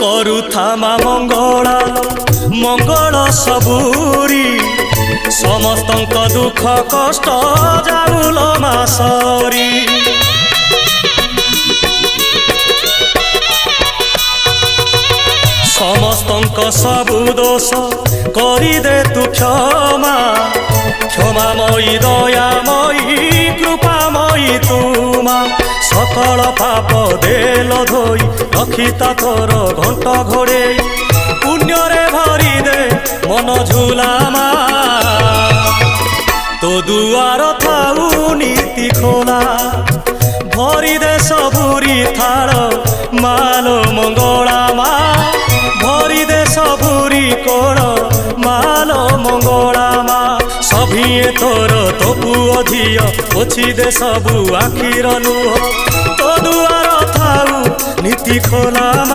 କରୁଥାମା ମଙ୍ଗଳା ମଙ୍ଗଳ ସବୁରି ସମସ୍ତଙ୍କ ଦୁଃଖ କଷ୍ଟ ଯାଉଲ ମା ସରି। ସମସ୍ତଙ୍କ ସବୁ ଦୋଷ କରିଦେ ତୁ କ୍ଷମା କ୍ଷମାମୟୀ ଦୟାମୟୀ କୃପାମୟୀ ତୁମା ସକଳ ପାପ ଦେଲ ଧୋଇ ରଖିତା ତୋର ଘଣ୍ଟ ଘୋଡ଼େଇ ପୁଣ୍ୟରେ ଭରି ଦେ ମନ ଝୁଲାମା ତୋ ଦୁଆର ଥାଉ ନୀତି ଖୋଲା ଭରି ଦେ ସବୁରି ଥାଳ ମାଲୋ ମଙ୍ଗଳା ମା ଭରି ଦେ ସବୁରି କୋଳ ମାଲୋ ମଙ୍ଗଳା ମା ସଭିଏ ତୋର ତୋ ପୁଅ ଝିଅ ପୋଛି ଦେ ସବୁ ଆଖିର ଲୁହ ତୋ ଦୁଆର ଥାଉ ନୀତି ଖୋଲା।